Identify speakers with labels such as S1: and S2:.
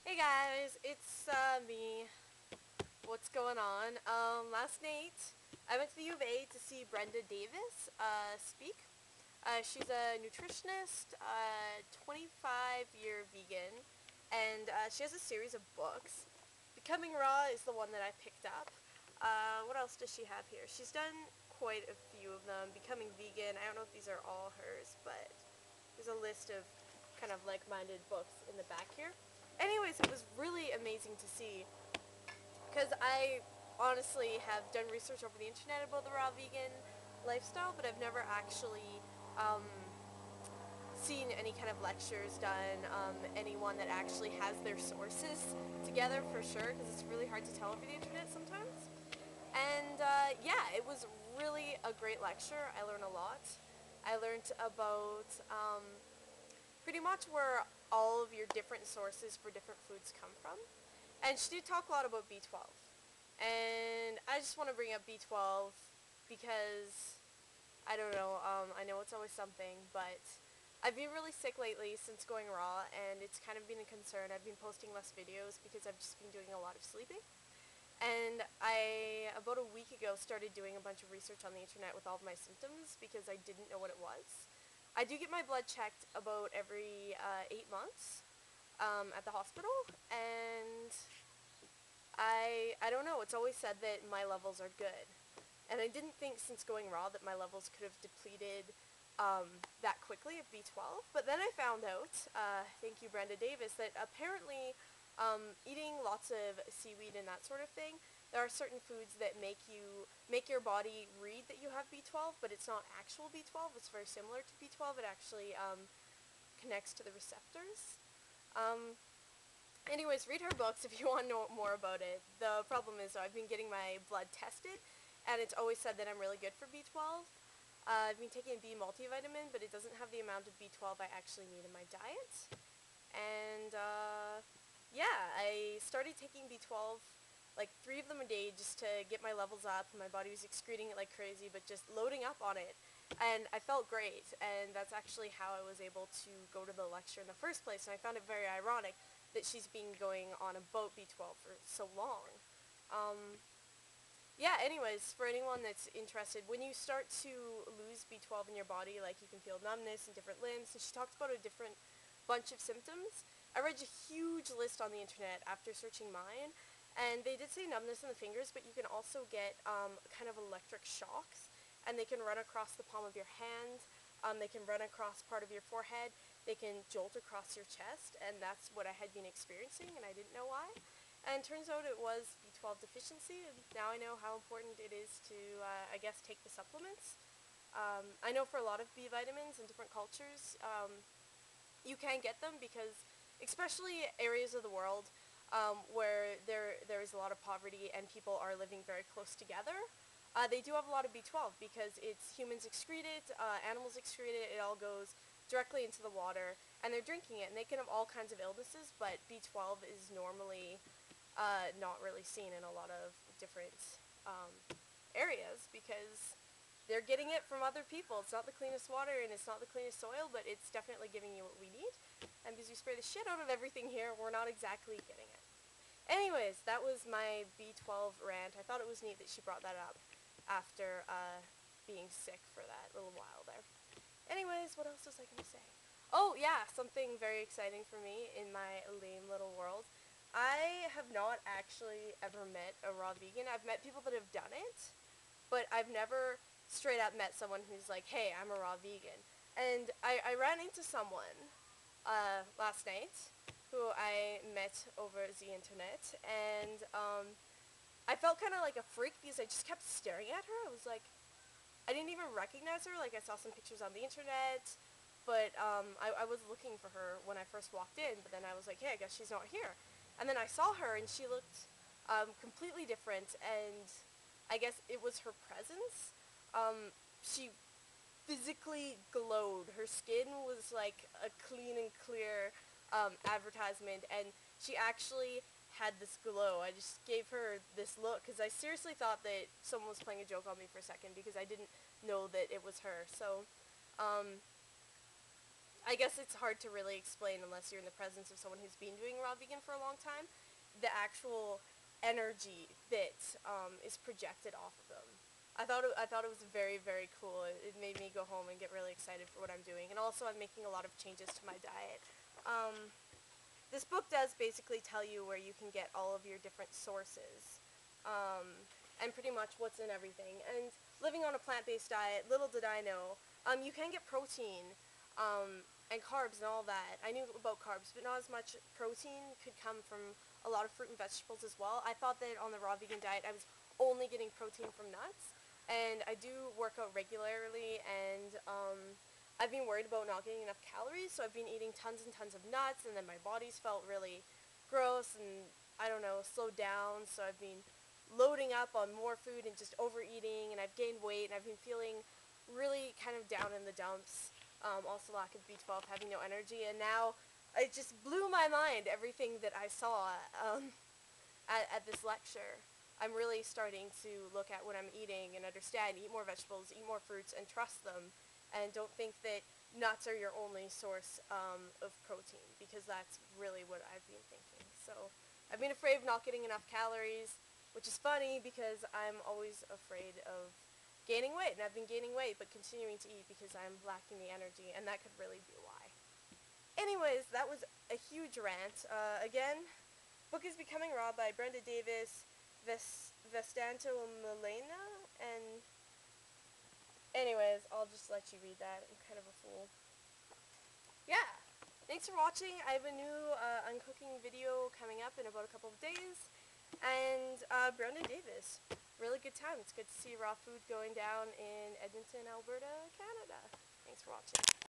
S1: Hey guys, it's me. What's going on? Last night I went to the U of A to see Brenda Davis speak. She's a nutritionist, 25-year vegan, and she has a series of books. Becoming Raw is the one that I picked up. What else does she have here? She's done quite a few of them. Becoming Vegan, I don't know if these are all hers, but there's a list of kind of like-minded books in the back here. Anyways, it was really amazing to see because I honestly have done research over the internet about the raw vegan lifestyle, but I've never actually seen any kind of lectures done, anyone that actually has their sources together for sure, because it's really hard to tell over the internet sometimes. And yeah, it was really a great lecture. I learned a lot. I learned about pretty much where all of your different sources for different foods come from. And she did talk a lot about B12. And I just want to bring up B12 because, I don't know, I know it's always something, but I've been really sick lately since going raw, and it's kind of been a concern. I've been posting less videos because I've just been doing a lot of sleeping. And I, about a week ago, started doing a bunch of research on the internet with all of my symptoms because I didn't know what it was. I do get my blood checked about every 8 months at the hospital, and I don't know, it's always said that my levels are good. And I didn't think since going raw that my levels could have depleted that quickly of B12. But then I found out, thank you Brenda Davis, that apparently eating lots of seaweed and that sort of thing, there are certain foods that make your body read that you have B12, but it's not actual B12. It's very similar to B12. It actually connects to the receptors. Um, Anyways, read her books if you want to know more about it. The problem is, I've been getting my blood tested, and it's always said that I'm really good for B12. I've been taking a B multivitamin, but it doesn't have the amount of B12 I actually need in my diet. And yeah, I started taking B12, like 3 of them a day, just to get my levels up. My body was excreting it like crazy, but just loading up on it. And I felt great, and that's actually how I was able to go to the lecture in the first place. And I found it very ironic that she's been going on about B12 for so long. Yeah, anyways, for anyone that's interested, when you start to lose B12 in your body, like you can feel numbness in different limbs, and she talked about a different bunch of symptoms. I read a huge list on the internet after searching mine, and they did say numbness in the fingers, but you can also get kind of electric shocks, and they can run across the palm of your hand, they can run across part of your forehead, they can jolt across your chest, and that's what I had been experiencing, and I didn't know why. And turns out it was B12 deficiency, and now I know how important it is to, I guess, take the supplements. I know for a lot of B vitamins in different cultures, you can get them because, especially areas of the world where there is a lot of poverty and people are living very close together, they do have a lot of B12 because it's humans excrete it, animals excrete it, it all goes directly into the water, and they're drinking it, and they can have all kinds of illnesses, but B12 is normally not really seen in a lot of different areas because they're getting it from other people. It's not the cleanest water and it's not the cleanest soil, but it's definitely giving you what we need. And because we spray the shit out of everything here, we're not exactly getting it. Anyways, that was my B12 rant. I thought it was neat that she brought that up after being sick for that little while there. Anyways, what else was I going to say? Oh yeah, something very exciting for me in my lame little world. I have not actually ever met a raw vegan. I've met people that have done it, but I've never straight up met someone who's like, hey, I'm a raw vegan. And I ran into someone last night who I met over the internet, and I felt kind of like a freak because I just kept staring at her. I was like, I didn't even recognize her. Like, I saw some pictures on the internet, but I was looking for her when I first walked in, but then I was like, hey, I guess she's not here. And then I saw her, and she looked completely different, and I guess it was her presence. She physically glowed. Her skin was like a clean and clear advertisement, and she actually had this glow. I just gave her this look because I seriously thought that someone was playing a joke on me for a second because I didn't know that it was her. So I guess it's hard to really explain unless you're in the presence of someone who's been doing raw vegan for a long time, the actual energy that is projected off of them. I thought it was very, very cool. It made me go home and get really excited for what I'm doing. And also I'm making a lot of changes to my diet. This book does basically tell you where you can get all of your different sources. And pretty much what's in everything. And living on a plant-based diet, little did I know, you can get protein and carbs and all that. I knew about carbs, but not as much. Protein could come from a lot of fruit and vegetables as well. I thought that on the raw vegan diet I was only getting protein from nuts, and I do work out regularly, and I've been worried about not getting enough calories, so I've been eating tons and tons of nuts, and then my body's felt really gross and, I don't know, slowed down, so I've been loading up on more food and just overeating, and I've gained weight, and I've been feeling really kind of down in the dumps. Also lack of B12, having no energy, and now it just blew my mind, everything that I saw at this lecture. I'm really starting to look at what I'm eating and understand, eat more vegetables, eat more fruits, and trust them, and don't think that nuts are your only source of protein, because that's really what I've been thinking. So I've been afraid of not getting enough calories, which is funny because I'm always afraid of gaining weight, and I've been gaining weight but continuing to eat because I'm lacking the energy, and that could really be why. Anyways, that was a huge rant. Again, book is Becoming Raw by Brenda Davis, Vestanto Milena, and anyways, I'll just let you read that. I'm kind of a fool. Yeah, thanks for watching. I have a new uncooking video coming up in about a couple of days, and Brenda Davis. Really good time. It's good to see raw food going down in Edmonton, Alberta, Canada. Thanks for watching.